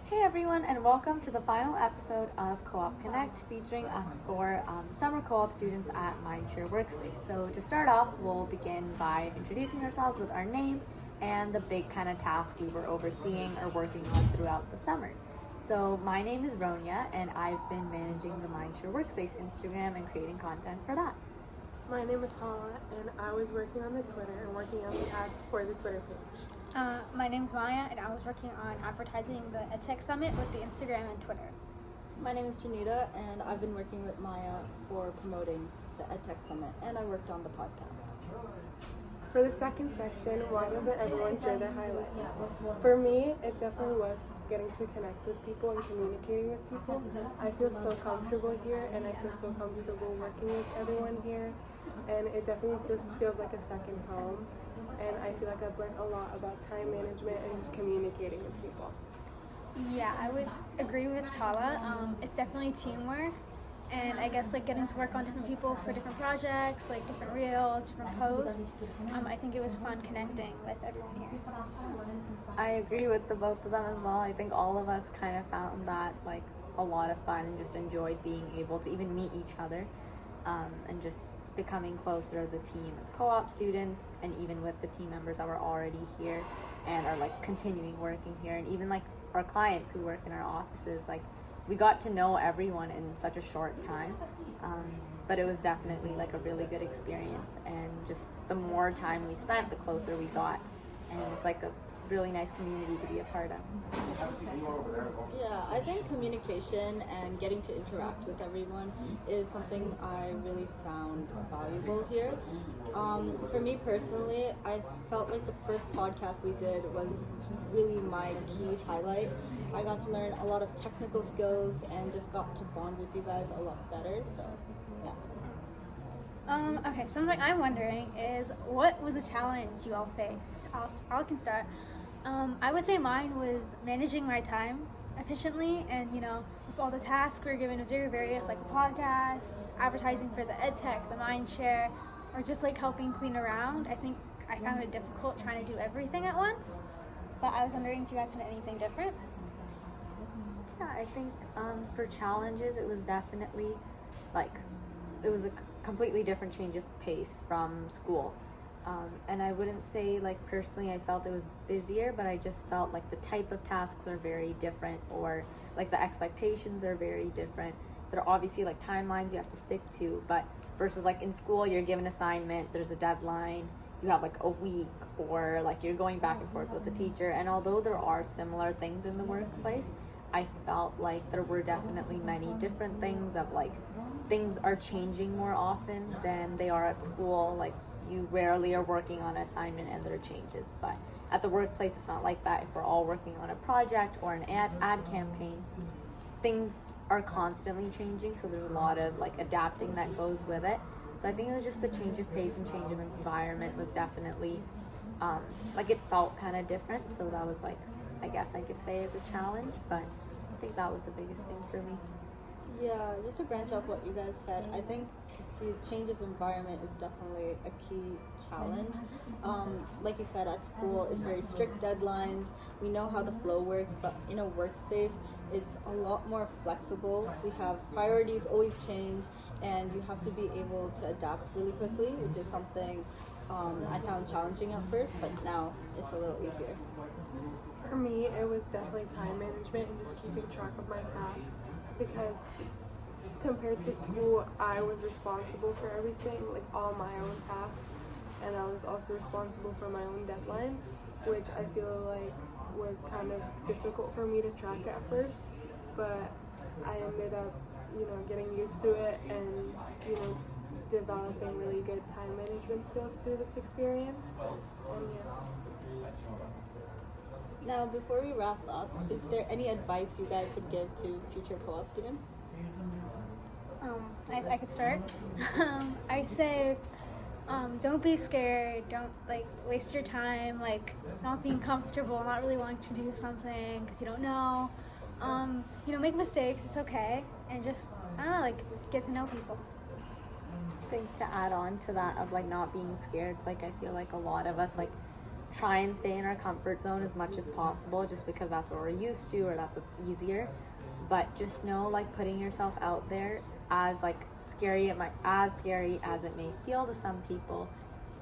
Hey everyone, and welcome to the final episode of Co-op Connect, featuring us for summer co-op students at MindShare Workspace. So to start off, we'll begin by introducing ourselves with our names and the big kind of task we were overseeing or working on throughout the summer. So my name is Ronya, and I've been managing the MindShare Workspace Instagram and creating content for that. My name is Hala, and I was working on the Twitter and working on the ads for the Twitter page. My name's Maya, and I was working on advertising the edtech summit with the Instagram and Twitter. My name is Janita, and I've been working with Maya for promoting the edtech summit, and I worked on the podcast. For the second section, why doesn't everyone share their highlights? For me, it definitely was getting to connect with people and communicating with people. I feel so comfortable here, and I feel so comfortable working with everyone here, and it definitely just feels like a second home. And I feel like I've learned a lot about time management and just communicating with people. Yeah, I would agree with Hala. It's definitely teamwork, and I guess getting to work on different people for different projects, different reels, different posts. I think it was fun connecting with everyone here. I agree with the both of them as well. I think all of us kind of found that a lot of fun and just enjoyed being able to even meet each other and just becoming closer as a team as co-op students, and even with the team members that were already here and are continuing working here, and even our clients who work in our offices. We got to know everyone in such a short time, but it was definitely a really good experience, and just the more time we spent, the closer we got, and it's a really nice community to be a part of. Yeah, I think communication and getting to interact with everyone is something I really found valuable here. For me personally, I felt like the first podcast we did was really my key highlight. I got to learn a lot of technical skills and just got to bond with you guys a lot better, so yeah. Okay, something I'm wondering is, what was a challenge you all faced? I can start. I would say mine was managing my time efficiently, and with all the tasks we were given to do, various the podcast, advertising for the edtech, the MindShare, or just helping clean around. I think I found it difficult trying to do everything at once, but I was wondering if you guys had anything different. Yeah, I think for challenges, it was definitely it was a completely different change of pace from school. And I wouldn't say personally I felt it was busier, but I just felt the type of tasks are very different, or the expectations are very different. There are obviously timelines you have to stick to, but versus in school you're given assignment, there's a deadline, you have a week, or you're going back and forth with the teacher. And although there are similar things in the workplace, I felt there were definitely many different things of things are changing more often than they are at school. You rarely are working on an assignment and there are changes, but at the workplace it's not like that. If we're all working on a project or an ad campaign, things are constantly changing, so there's a lot of adapting that goes with it. So I think it was just the change of pace and change of environment was definitely it felt kind of different, so that was I guess I could say is a challenge, but I think that was the biggest thing for me. Yeah, just to branch off what you guys said, I think the change of environment is definitely a key challenge. Like you said, at school, it's very strict deadlines. We know how the flow works, but in a workspace, it's a lot more flexible. We have priorities always change, and you have to be able to adapt really quickly, which is something I found challenging at first, but now it's a little easier. For me, it was definitely time management and just keeping track of my tasks, because compared to school, I was responsible for everything, all my own tasks, and I was also responsible for my own deadlines, which I feel was kind of difficult for me to track at first, but I ended up, getting used to it and, developing really good time management skills through this experience, and yeah. Now, before we wrap up, is there any advice you guys would give to future co-op students? I could start. I say, don't be scared. Don't waste your time, not being comfortable, not really wanting to do something because you don't know. Make mistakes. It's okay, and just get to know people. I think to add on to that of not being scared, it's I feel a lot of us try and stay in our comfort zone as much as possible, just because that's what we're used to or that's what's easier. But just know, like, putting yourself out there, as scary as it may feel to some people,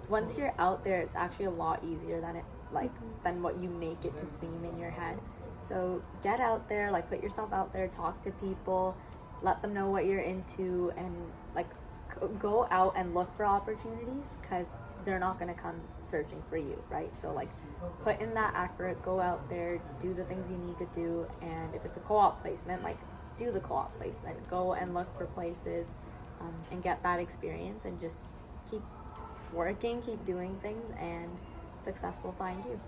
once you're out there, it's actually a lot easier than what you make it to seem in your head. So get out there, put yourself out there, talk to people, let them know what you're into, and go out and look for opportunities, because they're not going to come searching for you, right? So put in that effort, go out there, do the things you need to do, and if it's a co-op placement, do the co-op placement, go and look for places, and get that experience, and just keep working, keep doing things, and success will find you.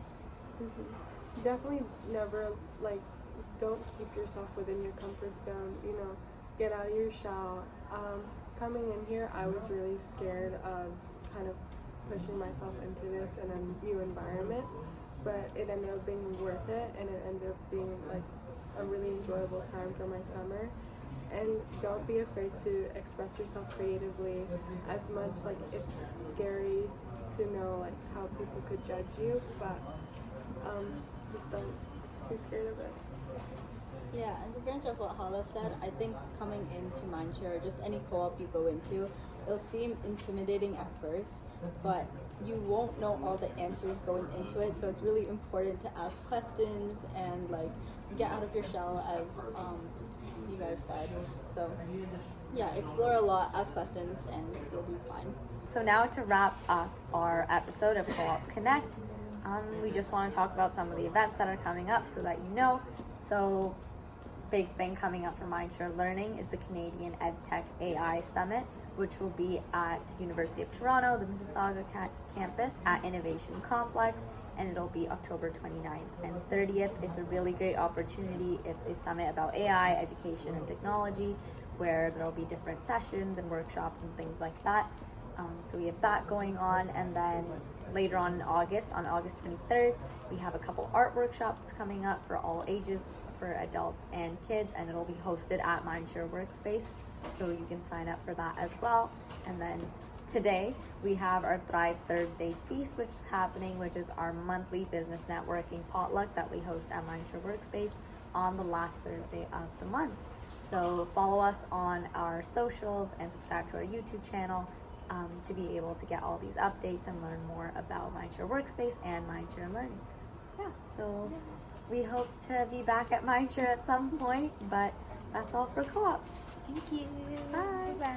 Mm-hmm. Definitely never, don't keep yourself within your comfort zone, get out of your shell. Coming in here, I was really scared of kind of pushing myself into this in a new environment, but it ended up being worth it, and it ended up being a really enjoyable time for my summer. And don't be afraid to express yourself creatively. As much it's scary to know how people could judge you, but just don't be scared of it. Yeah, and to branch off what Hala said, I think coming into MindShare, or just any co-op you go into, it'll seem intimidating at first, but you won't know all the answers going into it, so it's really important to ask questions and get out of your shell, as you guys said. So yeah, explore a lot, ask questions, and you'll do fine. So now, to wrap up our episode of Co-op Connect, we just want to talk about some of the events that are coming up so that you know. So big thing coming up for MindShare Learning is the Canadian EdTech AI Summit, which will be at University of Toronto, the Mississauga campus at Innovation Complex, and it'll be October 29th and 30th. It's a really great opportunity. It's a summit about AI, education, and technology, where there'll be different sessions and workshops and things like that. So we have that going on, and then later on August 23rd, we have a couple art workshops coming up for all ages, for adults and kids, and it'll be hosted at MindShare Workspace, so you can sign up for that as well. And then today we have our Thrive Thursday Feast, which is happening, which is our monthly business networking potluck that we host at MindShare Workspace on the last Thursday of the month. So follow us on our socials and subscribe to our YouTube channel to be able to get all these updates and learn more about MindShare Workspace and MindShare Learning. Yeah, so we hope to be back at MindShare at some point, but that's all for Co-op. Thank you. Bye. Bye.